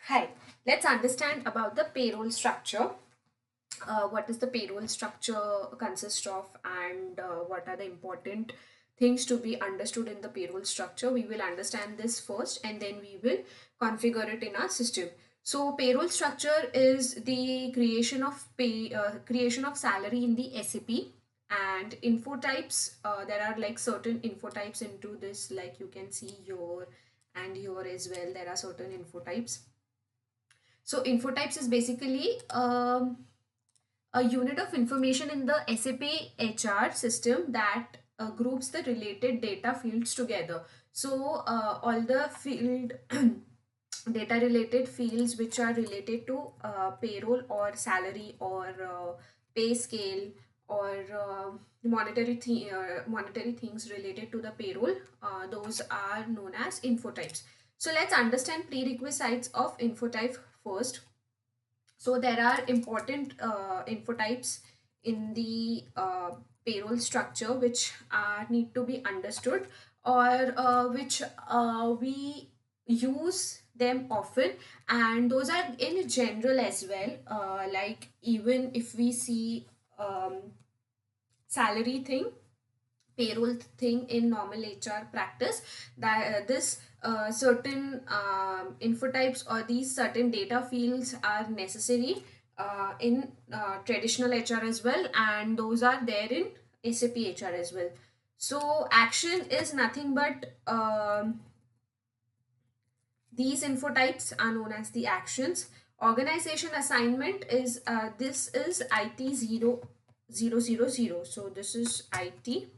Hi, let's understand about the payroll structure. What does the payroll structure consist of, and what are the important things to be understood in the payroll structure? We will understand this first and then we will configure it in our system. So payroll structure is the creation of salary in the SAP, and info types. There are like certain info types into this, like you can see here and here as well. There are certain info types. So info types is basically a unit of information in the SAP HR system that groups the related data fields together. So all the field data related fields which are related to payroll or salary or pay scale or monetary things related to the payroll, those are known as info types. So let's understand prerequisites of info type first. So there are important info types in the payroll structure which need to be understood, or which we use them often, and those are in general as well. Like even if we see salary thing, payroll thing in normal HR practice, that this certain info types or these certain data fields are necessary in traditional HR as well, and those are there in SAP HR as well. So action is nothing but these info types are known as the actions. Organization assignment is this is IT 0000. So this is IT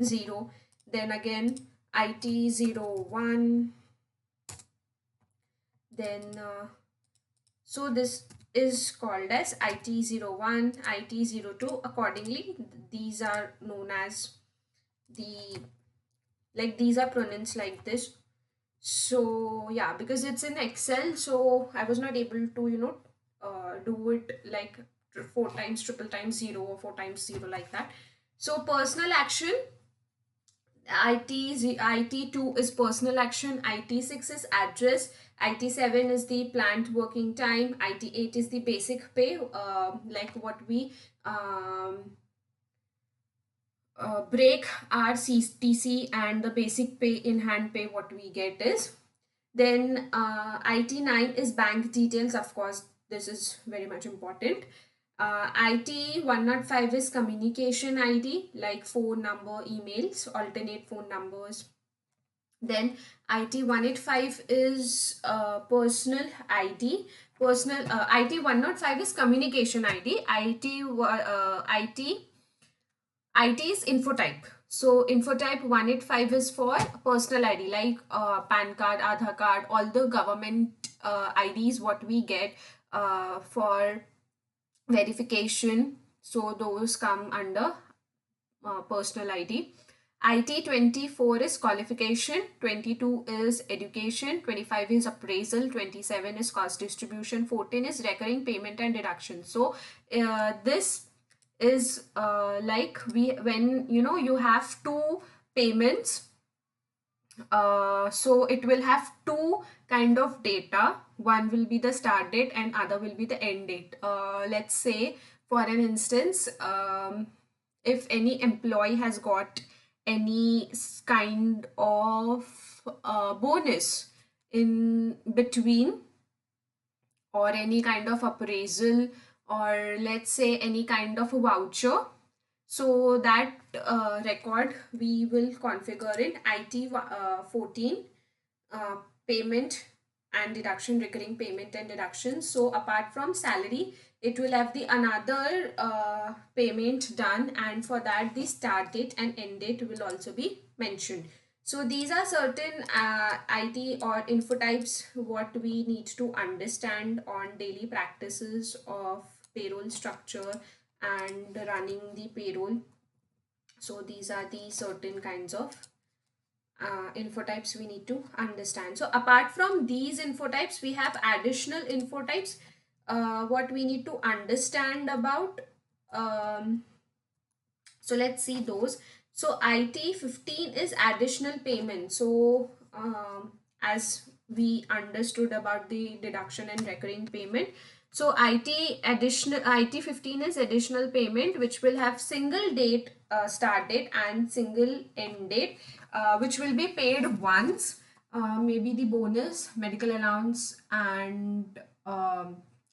0, then again IT 01, then so this is called as IT 01, IT 02. Accordingly, these are known as the, like these are pronounced like this. So yeah, because it's in Excel, so I was not able to do it like four times triple times zero or four times zero like that. So personal action, IT2 is personal action, IT6 is address, IT7 is the plant working time, IT8 is the basic pay, like what we break our CTC, and the basic pay in hand pay what we get is. Then IT9 is bank details, of course, this is very much important. IT 105 is communication ID, like phone number, emails, alternate phone numbers. Then IT 185 is personal ID. Personal IT 105 is communication ID. IT is info type. So info type 185 is for personal ID, like PAN card, Aadhaar card, all the government IDs what we get for verification. So those come under personal ID. IT 24 is qualification, 22 is education, 25 is appraisal, 27 is cost distribution, 14 is recurring payment and deduction. So this is like when you have two payments, so it will have two kind of data. One will be the start date and other will be the end date. Let's say for an instance, if any employee has got any kind of bonus in between, or any kind of appraisal, or let's say any kind of a voucher, so that record we will configure in IT 14, payment and deduction, recurring payment and deduction. So apart from salary, it will have the another payment done, and for that the start date and end date will also be mentioned. So these are certain IT or info types what we need to understand on daily practices of payroll structure and running the payroll. So these are the certain kinds of info types we need to understand. So apart from these info types, we have additional info types what we need to understand about. So let's see those. So IT 15 is additional payment. So as we understood about the deduction and recurring payment. So IT 15 is additional payment, which will have single date, start date, and single end date, which will be paid once. Maybe the bonus, medical allowance, and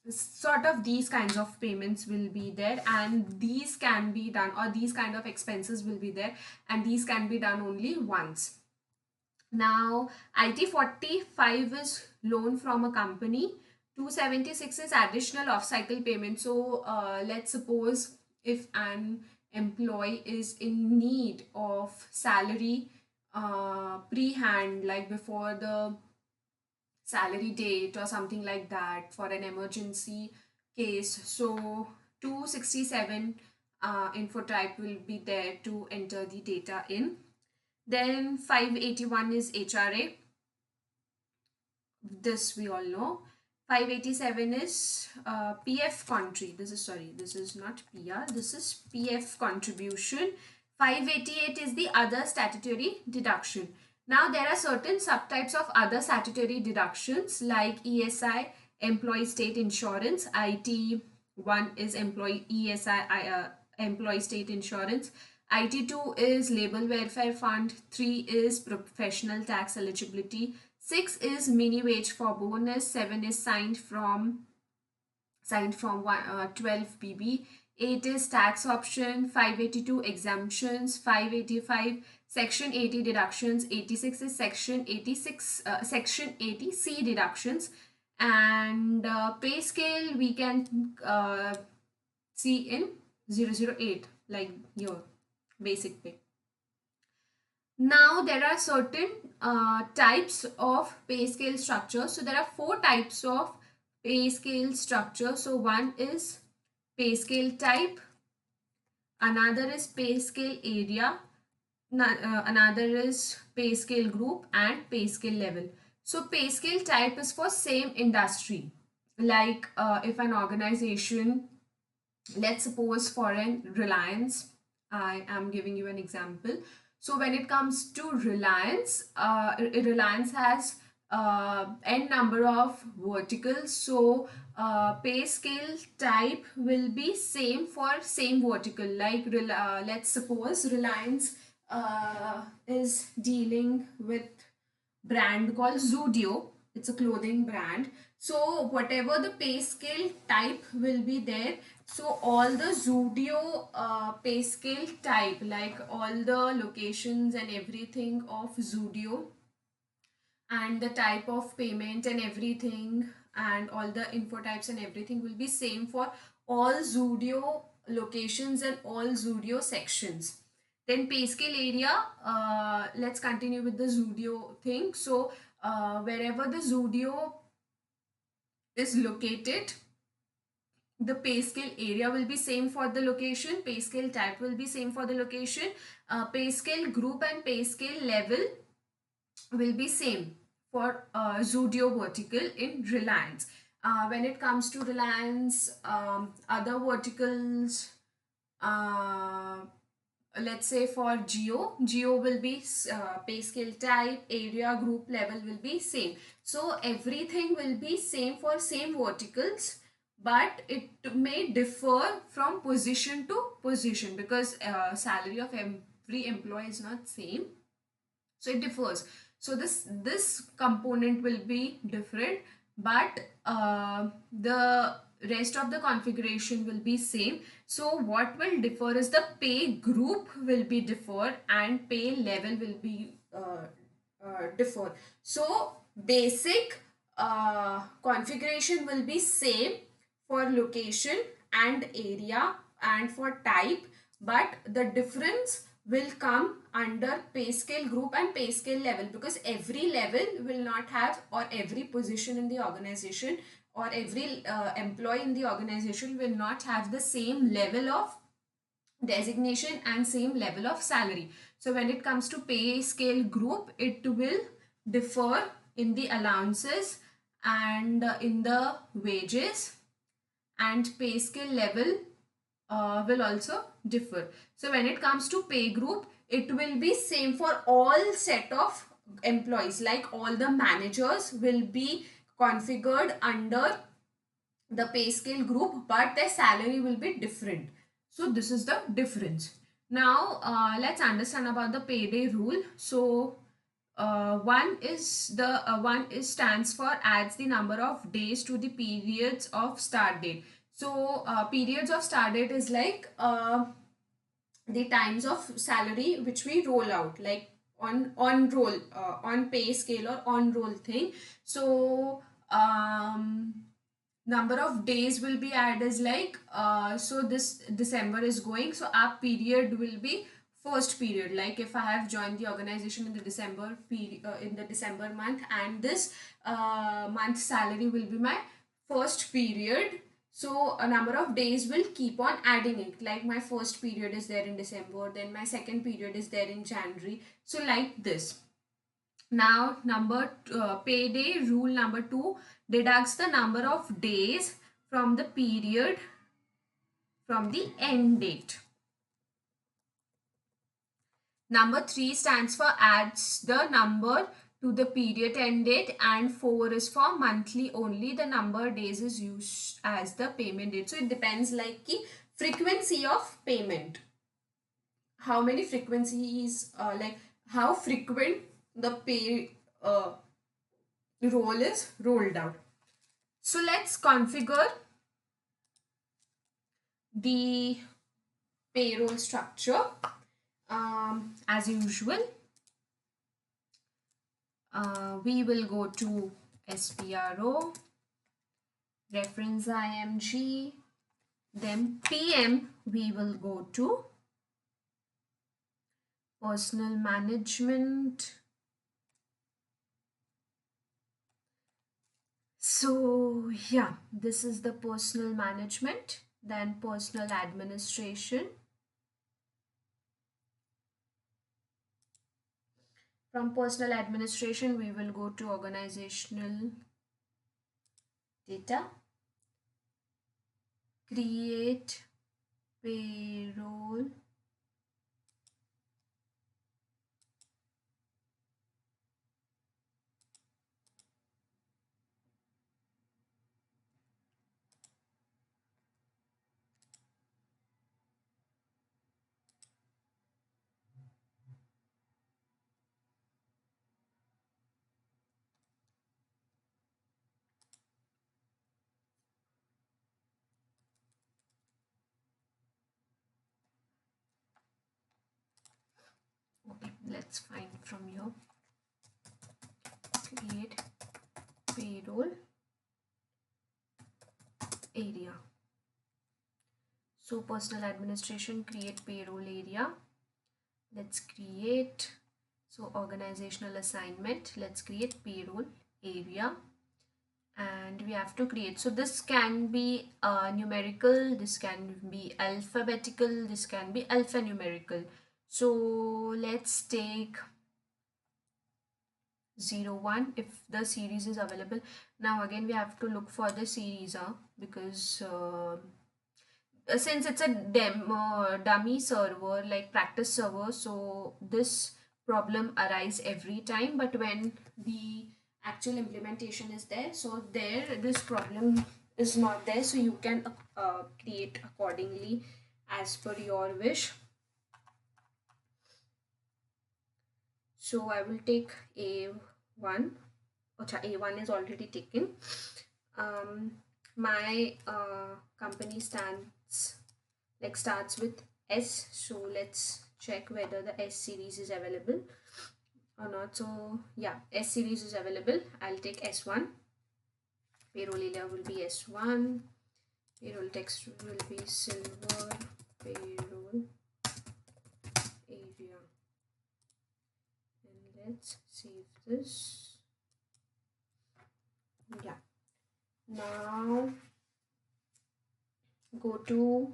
sort of these kinds of payments will be there, and these can be done, or these kind of expenses will be there, and these can be done only once. Now, IT 45 is loan from a company. 276 is additional off-cycle payment. So, let's suppose if an employee is in need of salary pre-hand, like before the salary date or something like that, for an emergency case. So, 267 info type will be there to enter the data in. Then 581 is HRA. This we all know. 587 is PF country. This is not PR. This is PF contribution. 588 is the other statutory deduction. Now there are certain subtypes of other statutory deductions like ESI, employee state insurance. IT 1 is employee ESI, employee state insurance. IT2 is labor welfare fund. 3 is professional tax eligibility. 6 is mini wage for bonus. 7 is signed from 12 BB. 8 is tax option. 582 exemptions. 585 section 80 deductions. 86 is section 80C deductions. And pay scale we can see in 008, like your basic pay. Now there are certain types of pay scale structure. So there are 4 types of pay scale structure. So one is pay scale type, another is pay scale area, another is pay scale group, and pay scale level. So pay scale type is for same industry. Like if an organization, let's suppose for an Reliance, I am giving you an example. So when it comes to Reliance, Reliance has n number of verticals. So pay scale type will be same for same vertical. Like let's suppose Reliance is dealing with brand called Zudio. It's a clothing brand. So whatever the pay scale type will be there, so all the Zudio pay scale type, like all the locations and everything of Zudio, and the type of payment and everything, and all the info types and everything will be same for all Zudio locations and all Zudio sections. Then pay scale area, let's continue with the Zudio thing. So wherever the Zudio is located, the pay scale area will be same for the location, pay scale type will be same for the location, pay scale group and pay scale level will be same for Zudio vertical in Reliance. When it comes to Reliance, other verticals, let's say for Geo will be pay scale type, area, group, level will be same. So everything will be same for same verticals, but it may differ from position to position, because salary of every employee is not same, so it differs. So this component will be different, but the rest of the configuration will be same. So what will differ is the pay group will be differ, and pay level will be differ. So basic configuration will be same for location and area and for type, but the difference will come under pay scale group and pay scale level, because every level will not have, or every position in the organization, or every employee in the organization will not have the same level of designation and same level of salary. So when it comes to pay scale group, it will differ in the allowances and in the wages, and pay scale level will also differ. So when it comes to pay group, it will be same for all set of employees, like all the managers will be configured under the pay scale group, but their salary will be different. So this is the difference. Now let's understand about the payday rule. So one is stands for adds the number of days to the periods of start date. So periods of start date is like the times of salary which we roll out, like on roll, on pay scale or on roll thing. So number of days will be added as like so this December is going, so our period will be first period. Like if I have joined the organization in the December period, in the December month, and this month salary will be my first period. So a number of days will keep on adding it, like my first period is there in December, then my second period is there in January, so like this. Now payday rule number 2 deducts the number of days from the period from the end date. Number 3 stands for adds the number to the period end date, and 4 is for monthly only. The number of days is used as the payment date. So it depends like the frequency of payment. How many frequencies, like how frequent the pay roll is rolled out. So let's configure the payroll structure. As usual, we will go to SPRO, reference IMG, then PM we will go to personal management. So yeah, this is the personal management, then personal administration. From personal administration, we will go to organizational data, create payroll okay, let's find from here, create payroll area. So personal administration, create payroll area. Let's create, so organizational assignment, let's create payroll area, and we have to create, so this can be numerical, this can be alphabetical, this can be alphanumerical. So let's take 01 if the series is available. Now again we have to look for the series, because since it's a dummy server, like practice server, so this problem arise every time, but when the actual implementation is there, so there this problem is not there, so you can create accordingly as per your wish. So I will take A1. A1 is already taken. My company starts with S, so let's check whether the S series is available or not. So yeah, S series is available. I'll take S1. Payroll area will be S1. Payroll text will be silver payroll area. And let's save this. Yeah. Now go to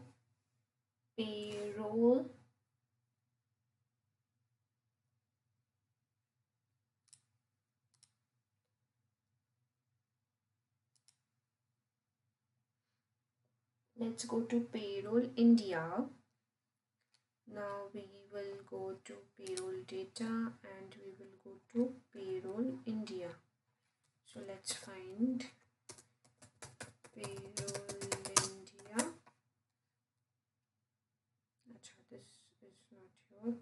payroll. Let's go to payroll India. Now we will go to payroll data and we will go to Payroll India. So let's find Payroll India. Achha, this is not here.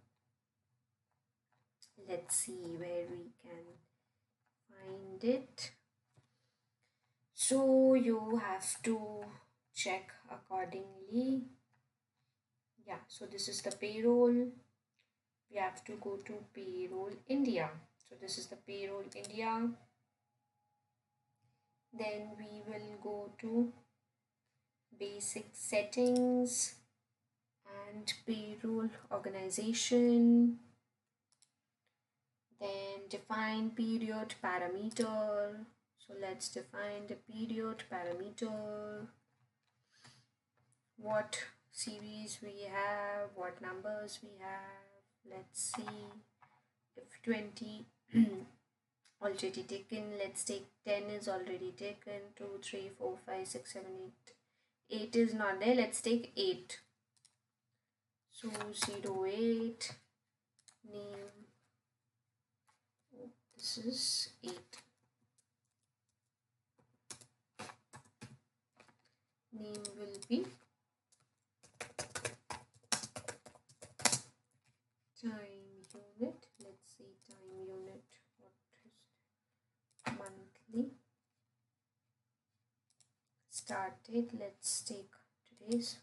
Let's see where we can find it. So you have to check accordingly. Yeah, so this is the payroll. We have to go to Payroll India. So this is the Payroll India. Then we will go to basic settings and payroll organization. Then define period parameter. So let's define the period parameter. What series we have, what numbers we have. Let's see if 20 already taken. Let's take 10 is already taken. 2, 3, 4, 5, 6, 7, 8. 8 is not there. Let's take 8. So 08 name. Oh, this is 8. Name will be time unit. Let's see time unit. What is monthly? Start date. Let's take today's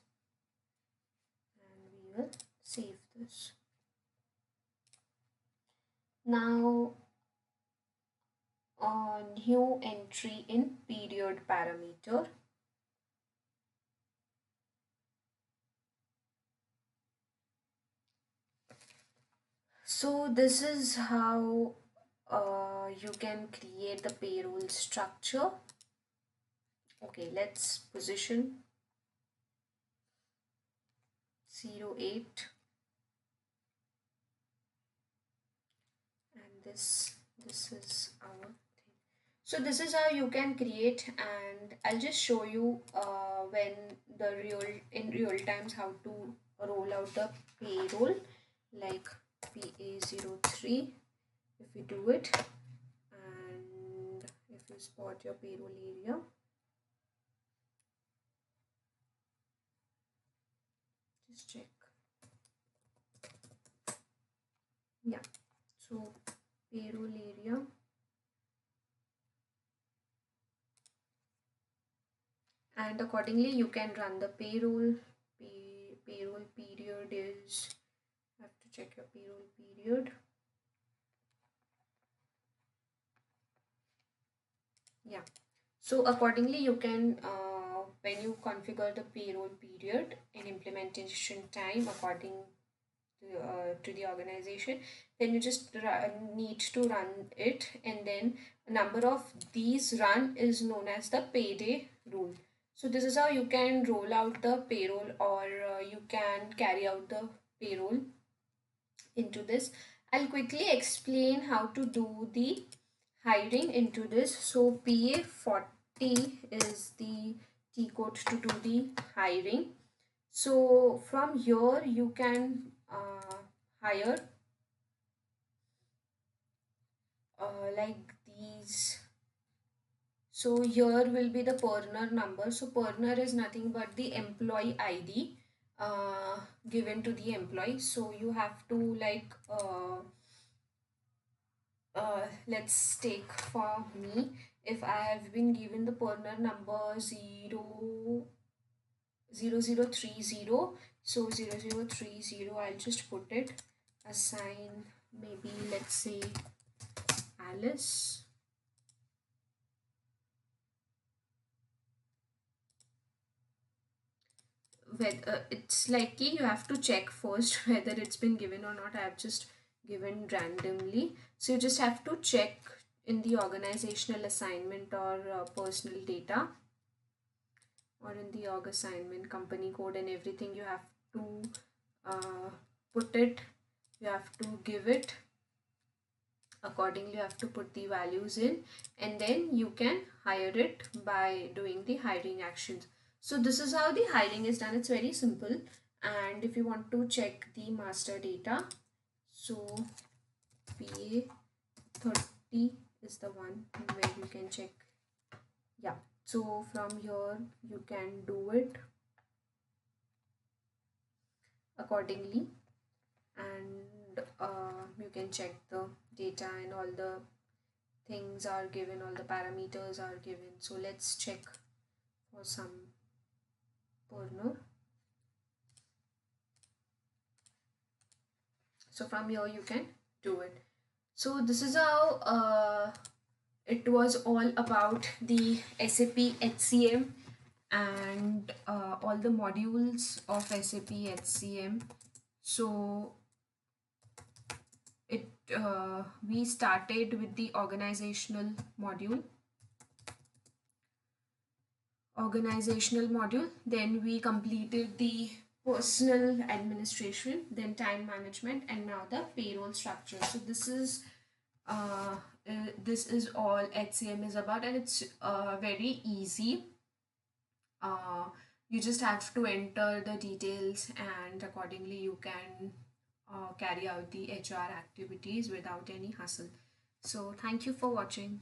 and we will save this. Now new entry in period parameter. So this is how you can create the payroll structure. Okay, let's position 08 and this is our thing. So this is how you can create, and I'll just show you when in real times how to roll out the payroll, like PA03 if you do it, and if you spot your payroll area, just check. Yeah, so payroll area, and accordingly you can run the payroll. Payroll period is, have to check your payroll period. Yeah, so accordingly you can when you configure the payroll period in implementation time according to the organization, then you just need to run it, and then number of these run is known as the payday rule. So this is how you can roll out the payroll, or you can carry out the payroll into this. I'll quickly explain how to do the hiring into this. So PA40 is the T code to do the hiring. So from here you can hire like these. So here will be the partner number. So partner is nothing but the employee ID given to the employee. So you have to like let's take for me, if I have been given the partner number 0030, so 0030, I'll just put it, assign maybe let's say Alice. Whether it's likely you have to check first whether it's been given or not. I have just given randomly, so you just have to check in the organizational assignment or personal data, or in the org assignment company code and everything. You have to put it, you have to give it accordingly, you have to put the values in, and then you can hire it by doing the hiring actions. So this is how the hiring is done. It's very simple. And if you want to check the master data, so PA30 is the one where you can check. Yeah, so from here you can do it accordingly, and you can check the data and all the things are given, all the parameters are given. So let's check for some burner. So from here you can do it. So this is how it was all about the SAP HCM and all the modules of SAP HCM. So it we started with the organizational module, then we completed the personal administration, then time management, and now the payroll structure. So uh, this is all HCM is about, and it's very easy. uh, you just have to enter the details, and accordingly you can carry out the HR activities without any hassle. So thank you for watching.